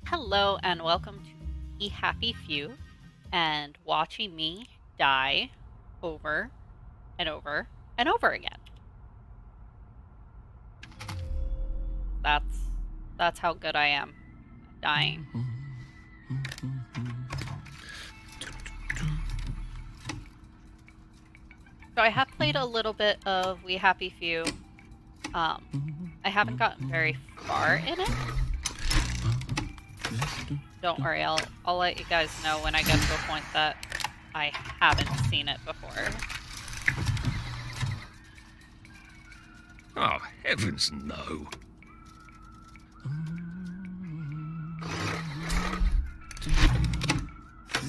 Hello and welcome to the Happy Few and watching me die over and over and over again. That's that's how good I am at dying. So I have played a little bit of We Happy Few. I haven't gotten very far in it. Don't worry, I'll let you guys know when I get to a point that I haven't seen it before. Oh, heavens no.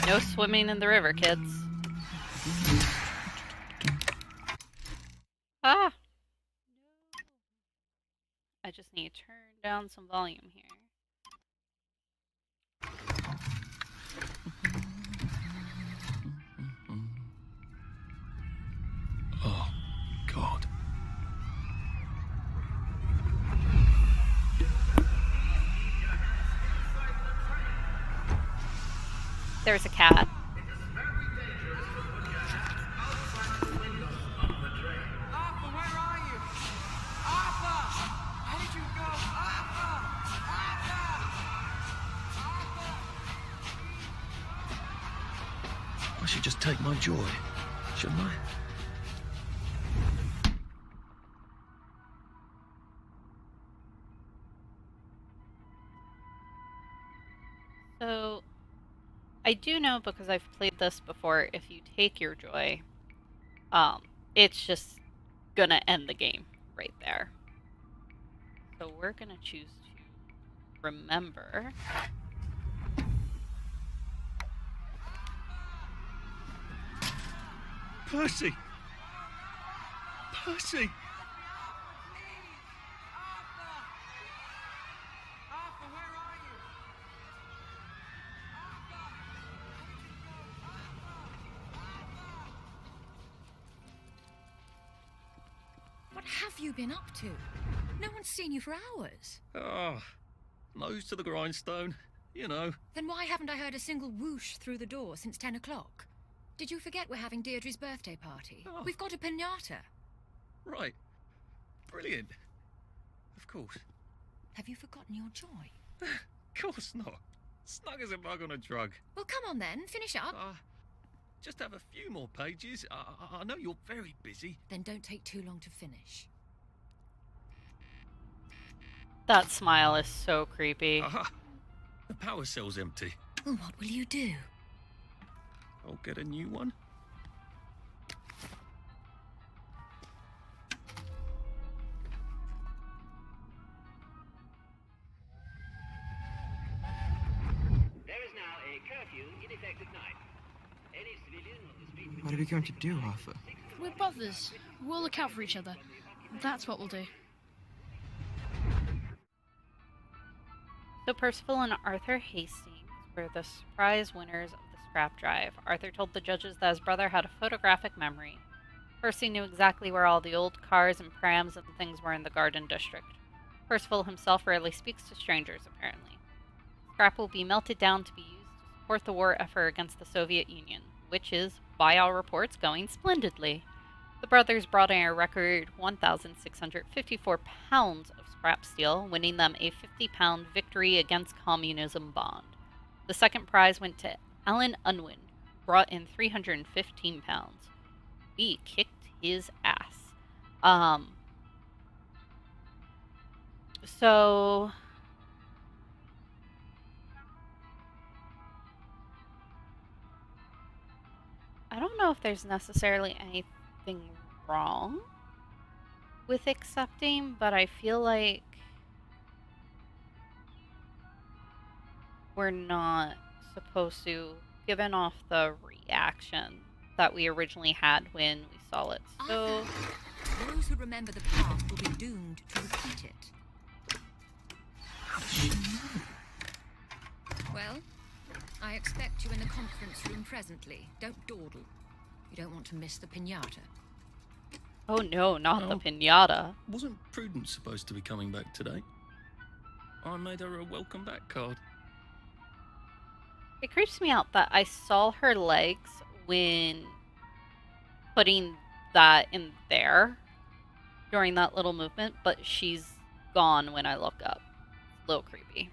No swimming in the river, kids. Ah! I just need to turn down some volume here. Oh, God. There's a cat. Arthur, where are you? Arthur! Where did you go? Arthur! I should just take my joy, shouldn't I? So, I do know because I've played this before, if you take your joy, it's just gonna end the game right there. So we're gonna choose to remember. Percy! Percy! Arthur, where are you? What have you been up to? No one's seen you for hours. Ah, nose to the grindstone, you know. Then why haven't I heard a single whoosh through the door since 10 o'clock? Did you forget we're having Deirdre's birthday party? Oh. We've got a piñata. Right. Brilliant. Of course. Have you forgotten your joy? Of course not. Snug as a bug on a drug. Well, come on then, finish up. Just have a few more pages. I know you're very busy. Then don't take too long to finish. That smile is so creepy. Aha! The power cell's empty. Well, what will you do? I'll get a new one. There is now a curfew in effect at night. Any civilian on the street... What are we going to do, Arthur? We're brothers. We'll look out for each other. That's what we'll do. So Percival and Arthur Hastings were the surprise winners of the scrap drive. Arthur told the judges that his brother had a photographic memory. Percy knew exactly where all the old cars and prams and things were in the Garden District. Percival himself rarely speaks to strangers, apparently. Scrap will be melted down to be used to support the war effort against the Soviet Union, which is, by all reports, going splendidly. The brothers brought in a record 1,654 pounds of scrap steel, winning them a 50-pound victory against communism bond. The second prize went to Alan Unwin, who brought in 315 pounds. We kicked his ass. So I don't know if there's necessarily anything wrong with accepting, but I feel like we're not supposed to, given off the reaction that we originally had when we saw it. So, Arthur, those who remember the past will be doomed to repeat it. How does she know? Well, I expect you in the conference room presently. Don't dawdle. You don't want to miss the piñata. oh no, not the No. piñata. Wasn't Prudence supposed to be coming back today? I made her a welcome back card. It creeps me out that I saw her legs when putting that in there during that little movement, but she's gone when I look up. It's a little creepy.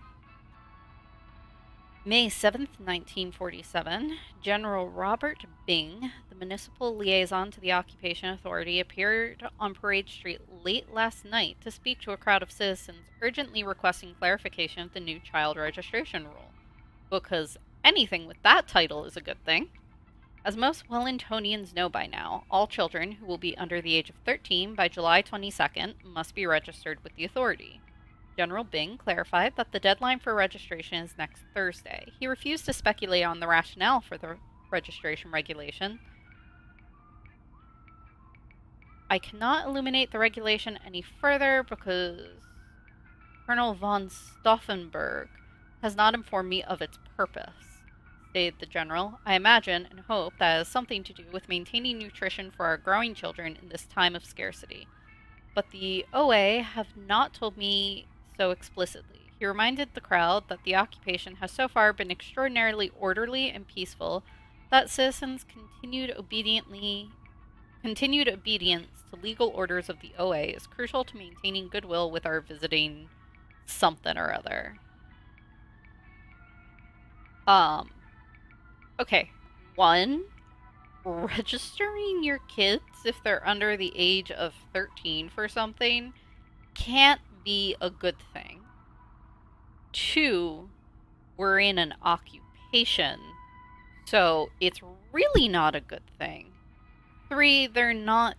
May 7th, 1947, General Robert Byng, the municipal liaison to the Occupation Authority, appeared on Parade Street late last night to speak to a crowd of citizens urgently requesting clarification of the new child registration rule. Because anything with that title is a good thing. As most Wellingtonians know by now, all children who will be under the age of 13 by July 22nd must be registered with the authority. General Byng clarified that the deadline for registration is next Thursday. He refused to speculate on the rationale for the registration regulation. I cannot illuminate the regulation any further because Colonel von Stauffenberg has not informed me of its purpose, stated the general. I imagine and hope that has something to do with maintaining nutrition for our growing children in this time of scarcity. But the OA have not told me so explicitly. He reminded the crowd that the occupation has so far been extraordinarily orderly and peaceful, that citizens continued obedience to legal orders of the OA is crucial to maintaining goodwill with our visiting something or other. Okay. One, registering your kids if they're under the age of 13 for something can't be a good thing. Two, we're in an occupation, so it's really not a good thing. Three, they're not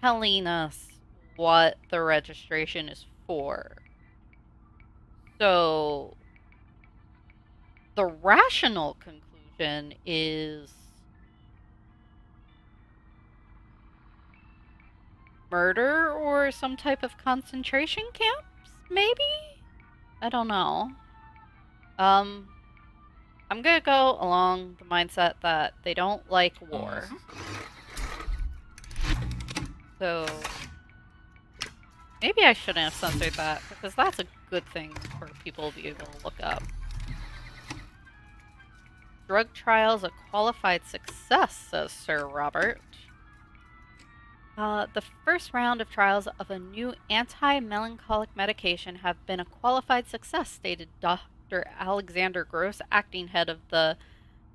telling us what the registration is for. So, the rational conclusion is murder or some type of concentration camps, maybe? I don't know. I'm gonna go along the mindset that they don't like war. So, maybe I shouldn't have censored that, because that's a good thing for people to be able to look up. Drug trials a qualified success, says Sir Robert. The first round of trials of a new anti-melancholic medication have been a qualified success, stated Dr. Alexander Gross, acting head of the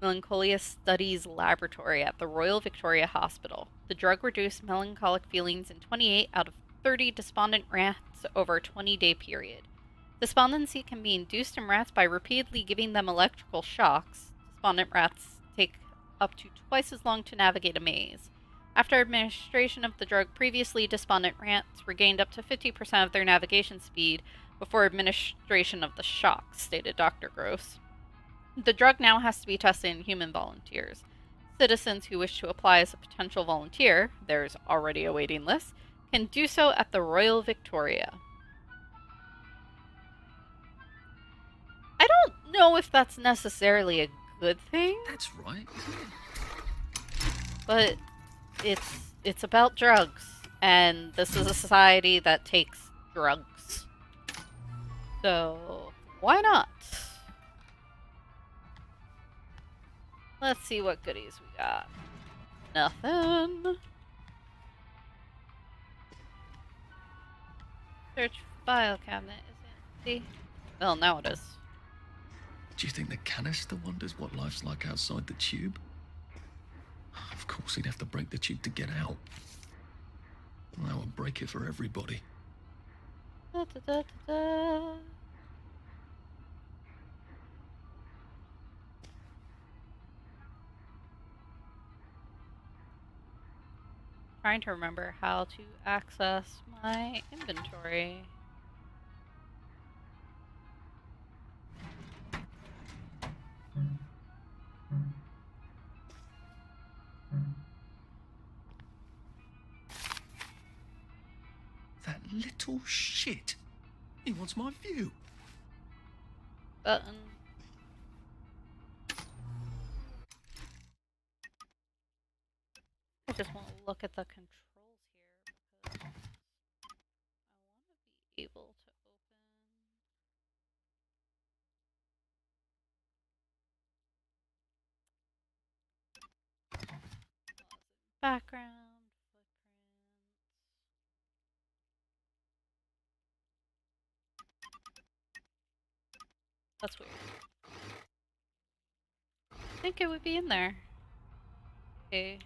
Melancholia Studies Laboratory at the Royal Victoria Hospital. The drug reduced melancholic feelings in 28 out of 30 despondent rats over a 20-day period. Despondency can be induced in rats by repeatedly giving them electrical shocks. Despondent rats take up to twice as long to navigate a maze. After administration of the drug, previously despondent rats regained up to 50% of their navigation speed before administration of the shock, stated Dr. Gross. The drug now has to be tested in human volunteers. Citizens who wish to apply as a potential volunteer, there's already a waiting list, can do so at the Royal Victoria. I don't know if that's necessarily a good thing. That's right. But it's about drugs, and this is a society that takes drugs. So, why not? Let's see what goodies we got. Nothing. Search file cabinet is empty. Well, now it is. Do you think the canister wonders what life's like outside the tube? Of course, he'd have to break the tube to get out. That would break it for everybody. Da, da, da, da, da. Trying to remember how to access my inventory. That little shit. He wants my view. Button. I just want to look at the controls here because I want to be able to open. Background, footprints. That's weird. I think it would be in there. Okay.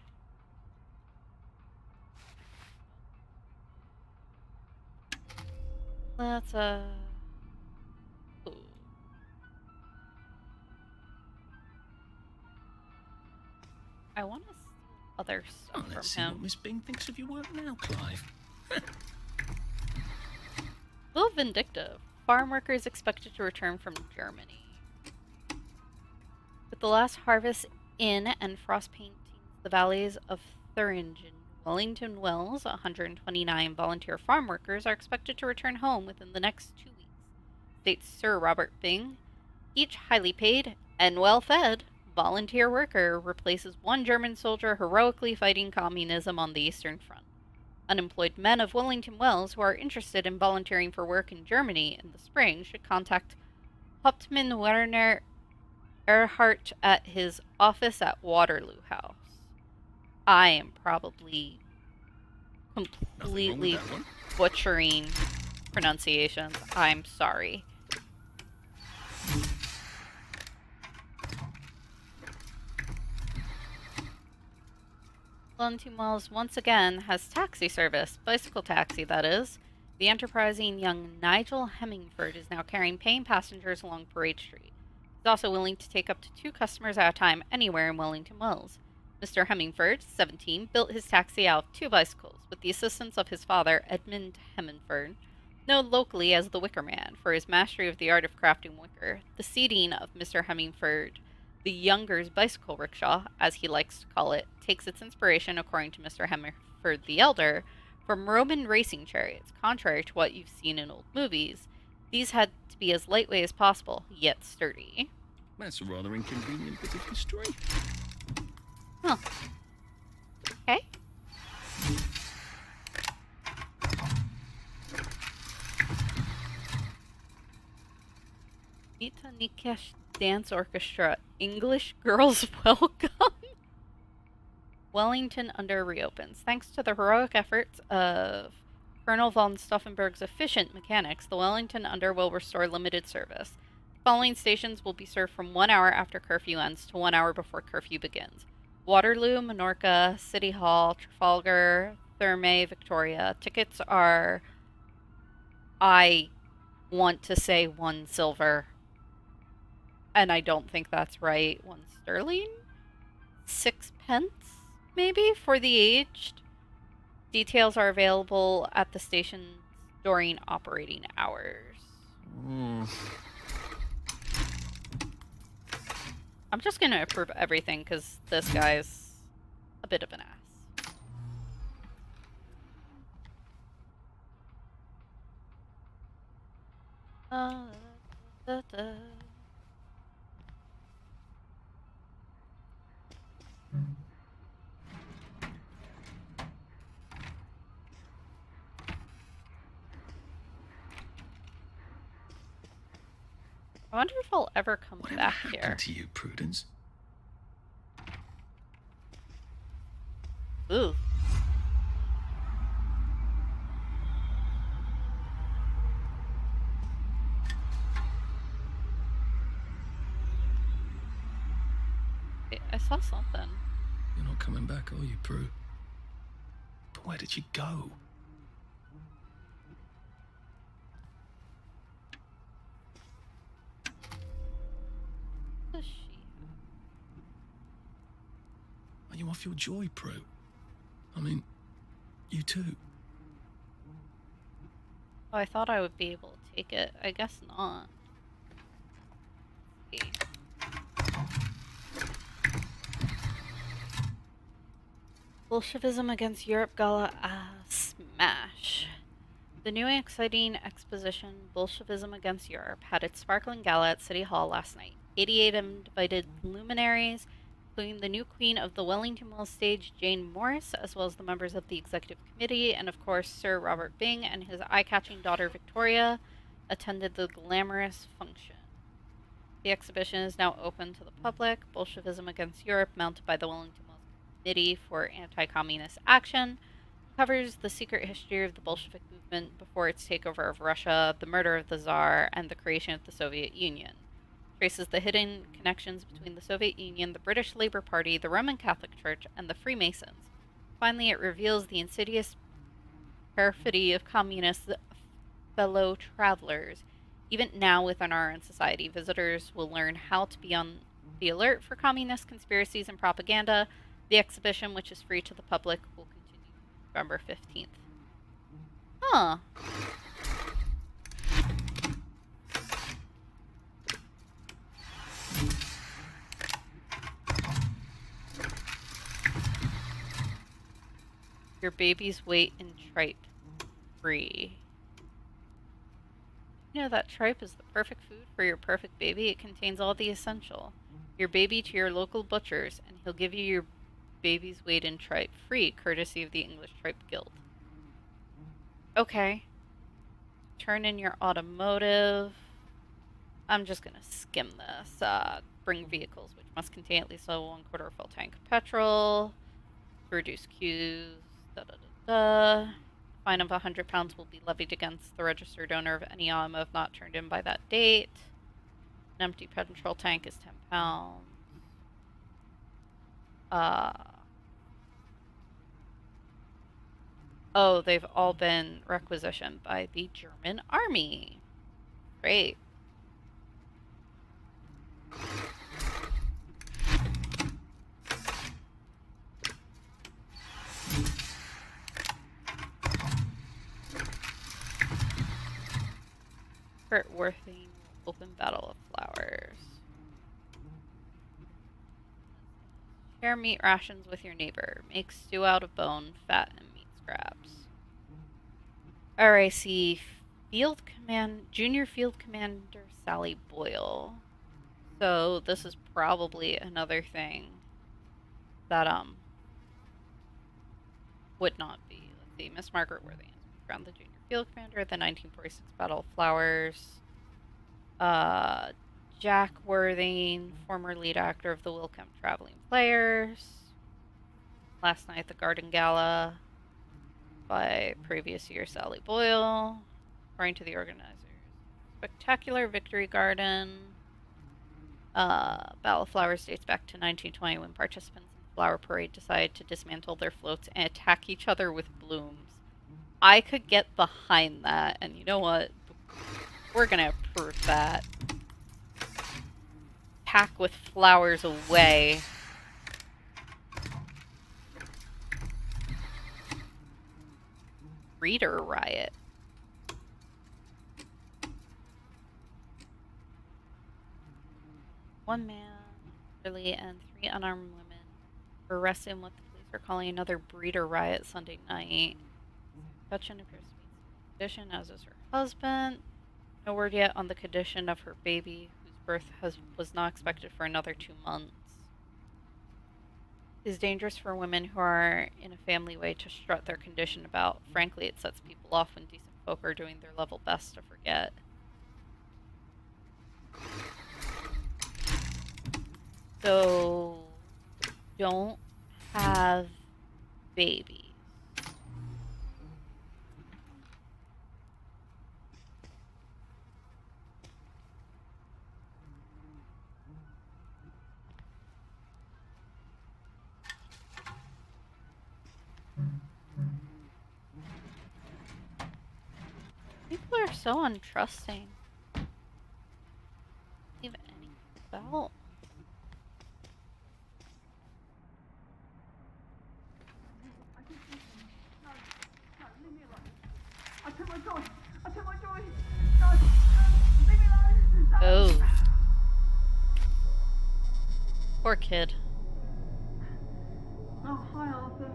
Let's ooh. I want to steal other Oh, stuff from let's see what him. Miss Bing thinks of your work now, Clive. A little vindictive. Farm workers expected to return from Germany. With the last harvest in and frost painting the valleys of Thuringen, Wellington Wells, 129 volunteer farm workers are expected to return home within the next 2 weeks, states Sir Robert Bing. Each highly paid and well fed volunteer worker replaces one German soldier heroically fighting communism on the Eastern Front. Unemployed men of Wellington Wells who are interested in volunteering for work in Germany in the spring should contact Hauptmann Werner Erhardt at his office at Waterloo House. I am probably completely butchering pronunciations. I'm sorry. Wellington Wells once again has taxi service, bicycle taxi, that is. The enterprising young Nigel Hemmingford is now carrying paying passengers along Parade Street. He's also willing to take up to 2 customers at a time anywhere in Wellington Wells. Mr. Hemmingford, 17, built his taxi out of 2 bicycles with the assistance of his father, Edmund Hemmingford, known locally as the Wicker Man for his mastery of the art of crafting wicker. The seating of Mr. Hemmingford, the younger's bicycle rickshaw, as he likes to call it, takes its inspiration, according to Mr. Hemmingford the Elder, from Roman racing chariots. Contrary to what you've seen in old movies, these had to be as lightweight as possible, yet sturdy. That's a rather inconvenient bit of history. Huh. Okay. Nita Nikesh Dance Orchestra, English Girls Welcome. Wellington Under reopens. Thanks to the heroic efforts of Colonel von Stauffenberg's efficient mechanics, the Wellington Under will restore limited service. The following stations will be served from 1 hour after curfew ends to 1 hour before curfew begins: Waterloo, Minorca, City Hall, Trafalgar, Thermae, Victoria. Tickets are, I want to say, 1 silver. And I don't think that's right. 1 sterling? 6 pence, maybe, for the aged. Details are available at the stations during operating hours. I'm just going to approve everything because this guy's a bit of an ass. Da, da, da. I wonder if I'll ever come Whatever back happened here. to you, Prudence? Ooh. I saw something. You're not coming back, are you, Prue? But where did you go? What does she have? Are you off your joy, Prue? I mean, you too. Oh, I thought I would be able to take it. I guess not. Okay. Bolshevism against Europe Gala smash. The new and exciting exposition, Bolshevism Against Europe, had its sparkling gala at City Hall last night. 88 invited luminaries, including the new queen of the Wellington Wells stage, Jane Morris, as well as the members of the executive committee, and of course Sir Robert Bing and his eye-catching daughter Victoria, attended the glamorous function. The exhibition is now open to the public. Bolshevism Against Europe, mounted by the Wellington Wells Committee for Anti-Communist Action, covers the secret history of the Bolshevik movement before its takeover of Russia, the murder of the Tsar, and the creation of the Soviet Union. Traces the hidden connections between the Soviet Union, the British Labour Party, the Roman Catholic Church, and the Freemasons. Finally, it reveals the insidious perfidy of communist fellow travelers. Even now, within our own society, visitors will learn how to be on the alert for communist conspiracies and propaganda. The exhibition, which is free to the public, will continue November 15th. Huh. Your baby's weight in tripe. Free. You know that tripe is the perfect food for your perfect baby. It contains all the essential. Your baby to your local butcher's, and he'll give you your baby's weight in tripe free, courtesy of the English Tripe Guild. Okay. Turn in your automotive. I'm just gonna skim this. Bring vehicles which must contain at least a 1/4 full tank of petrol. Reduce queues. Da da da da. Fine of £100 will be levied against the registered owner of any automotive not turned in by that date. An empty petrol tank is £10. Oh, they've all been requisitioned by the German army. Great. Kurt Worthing will open Battle of Flowers. Share meat rations with your neighbor. Make stew out of bone, fat, and meat scraps. RIC Junior Field Commander Sally Boyle. So this is probably another thing that would not be. Let's see, Miss Margaret Worthing is crowned the Junior Field Commander at the 1946 Battle of Flowers. Jack Worthing, former lead actor of the Wilcombe Traveling Players. Last night, the Garden Gala by previous year Sally Boyle, according to the organizers. Spectacular Victory Garden. Battle of Flowers dates back to 1920 when participants in the flower parade decided to dismantle their floats and attack each other with blooms. I could get behind that, and you know what? We're gonna approve that. Pack with flowers away. Reader riot. One man, elderly, and 3 unarmed women were arrested in what the police are calling another breeder riot Sunday night. Hutchin appears to be in condition, as is her husband. No word yet on the condition of her baby, whose birth was not expected for another 2 months. It is dangerous for women who are in a family way to strut their condition about. Frankly, it sets people off when decent folk are doing their level best to forget. So, don't have babies. People are so untrusting. Leave anything about. Oh. Poor kid. Oh, hi, Arthur.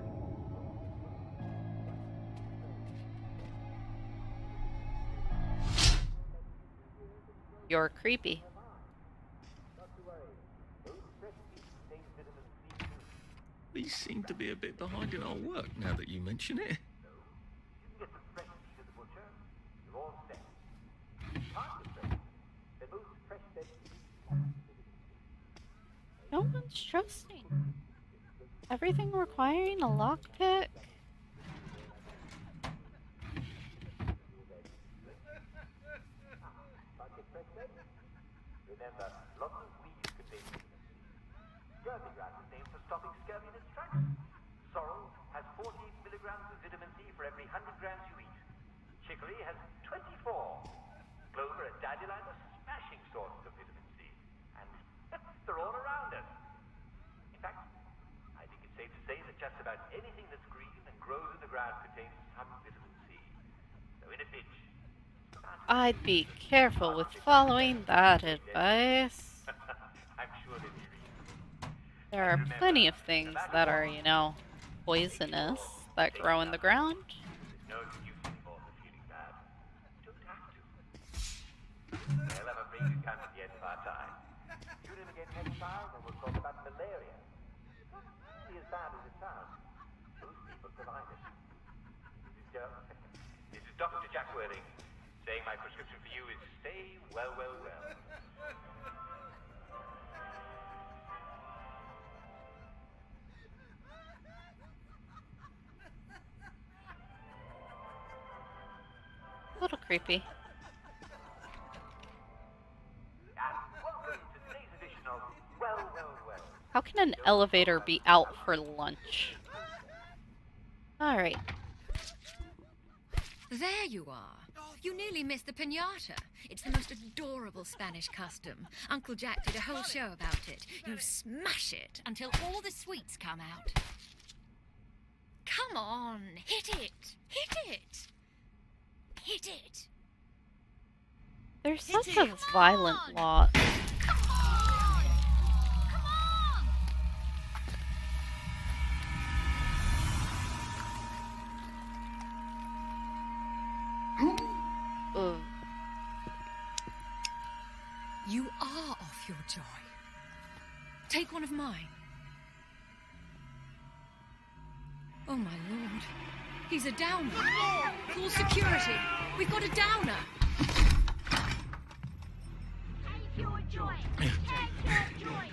You're creepy. We seem to be a bit behind in our work now that you mention it. No one's trusting. Everything requiring a lockpick? Remember, lots of weeds contain vitamin C. Scurvy grass is named for stopping scurvy in its tracks. Sorrel has 40 milligrams of vitamin C for every 100 grams you eat. Chicory has 24. Clover and dandelion are smashing sources of vitamin C. And they're all around us. In fact, I think it's safe to say that just about anything that's green and grows in the ground contains some vitamin C. So in a pinch, I'd be careful with following that advice. I'm sure they'll be reasonable. There are plenty of things that are, poisonous that grow in the ground. There's no excuse anymore for feeling bad. You don't have to. Well, I'm afraid we've come to the end of our time. Tune in again next time when we'll talk about malaria. Not nearly as bad as it sounds. Most people survive it. This is Dr. Jack Worthing, saying my prescription for you is stay well, well, well. A little creepy. And welcome to today's edition of Well, Well, Well. How can an elevator be out for lunch? Alright. There you are. You nearly missed the piñata. It's the most adorable Spanish custom. Uncle Jack did a whole show about it. You smash it until all the sweets come out. Come on, hit it! Hit it! Hit it! There's such a violent lot. Come on! Come on! Ugh. You are off your joy. Take one of mine. Oh, my lord. He's a downer. Call security. We've got a downer. Take your joy. Take your joy.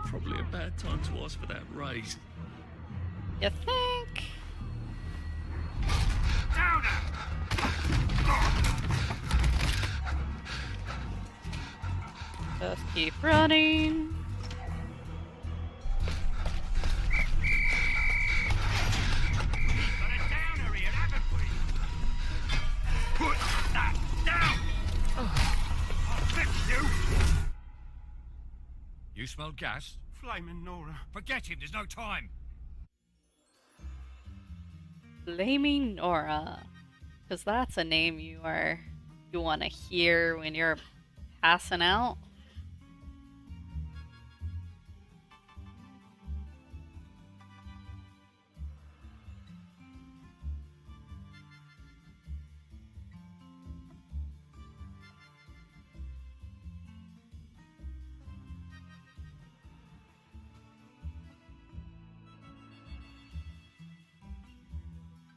Probably a bad time to ask for that raise. You think? Just keep running. Got a downer here, haven't we? Put that down! I'll fix you! You smell gas? Flaming Nora. Forget him, there's no time. Blaming Nora. Because that's a name you want to hear when you're passing out.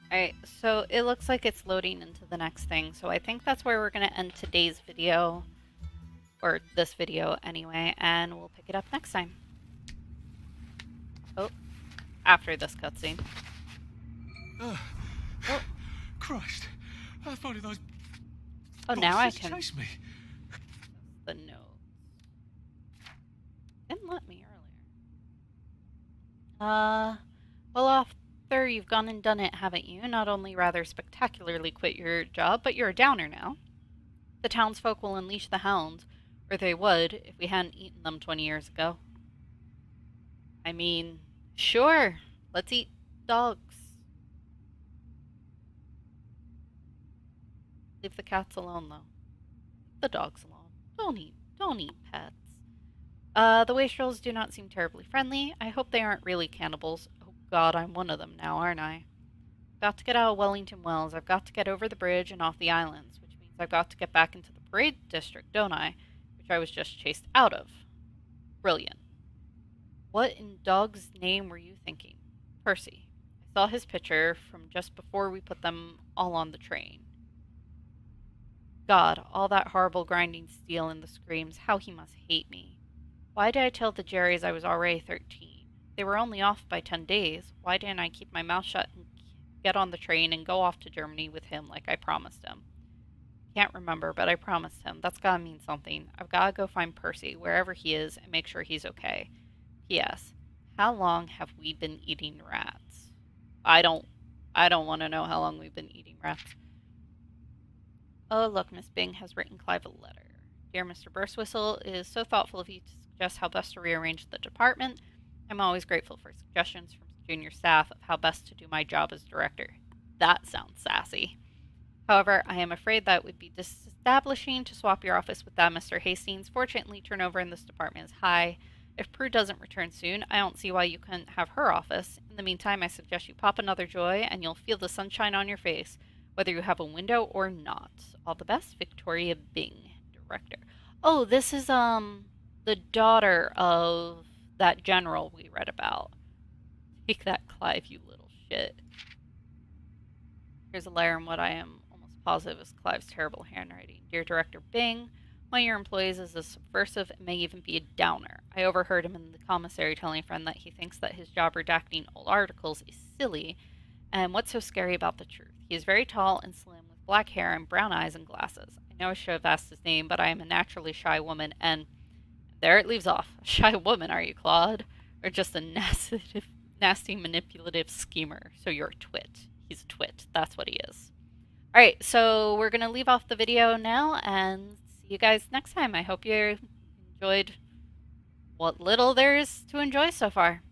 Alright, so it looks like it's loading into the next thing, so I think that's where we're going to end today's video, or this video anyway, and we'll pick it up next time. Oh, after this cutscene. Oh. Christ. I thought of those Oh, now I bastards can chase me. the notes. Didn't let me earlier. Well, after you've gone and done it, haven't you? Not only rather spectacularly quit your job, but you're a downer now. The townsfolk will unleash the hounds, or they would if we hadn't eaten them 20 years ago. I mean, sure, let's eat dogs. Leave the cats alone, though. Leave the dogs alone. Don't eat pets. The wastrels do not seem terribly friendly. I hope they aren't really cannibals. Oh god, I'm one of them now, aren't I? Got to get out of Wellington Wells. I've got to get over the bridge and off the islands, which means I've got to get back into the parade district, don't I? Which I was just chased out of. Brilliant. What in dog's name were you thinking? Percy. I saw his picture from just before we put them all on the train. God, all that horrible grinding steel and the screams, how he must hate me. Why did I tell the Jerrys I was already 13? They were only off by 10 days. Why didn't I keep my mouth shut and get on the train and go off to Germany with him like I promised him? Can't remember, but I promised him. That's gotta mean something. I've gotta go find Percy, wherever he is, and make sure he's okay. P.S. How long have we been eating rats? I don't want to know how long we've been eating rats. Oh, look, Miss Bing has written Clive a letter. Dear Mr. Burstwhistle, it is so thoughtful of you to suggest how best to rearrange the department. I'm always grateful for suggestions from junior staff of how best to do my job as director. That sounds sassy. However, I am afraid that it would be disestablishing to swap your office with that Mr. Hastings. Fortunately, turnover in this department is high. If Prue doesn't return soon, I don't see why you couldn't have her office. In the meantime, I suggest you pop another joy, and you'll feel the sunshine on your face, whether you have a window or not. All the best, Victoria Bing, director. Oh, this is, the daughter of that general we read about. Take that, Clive, you little shit. Here's a letter in what I am almost positive is Clive's terrible handwriting. Dear Director Bing, one of your employees is a subversive and may even be a downer. I overheard him in the commissary telling a friend that he thinks that his job redacting old articles is silly, and what's so scary about the truth? He is very tall and slim with black hair and brown eyes and glasses. I know I should have asked his name, but I am a naturally shy woman, and there it leaves off. A shy woman, are you, Claude? Or just a nasty manipulative schemer? So you're a twit. He's a twit. That's what he is. Alright, so we're going to leave off the video now and see you guys next time. I hope you enjoyed what little there is to enjoy so far.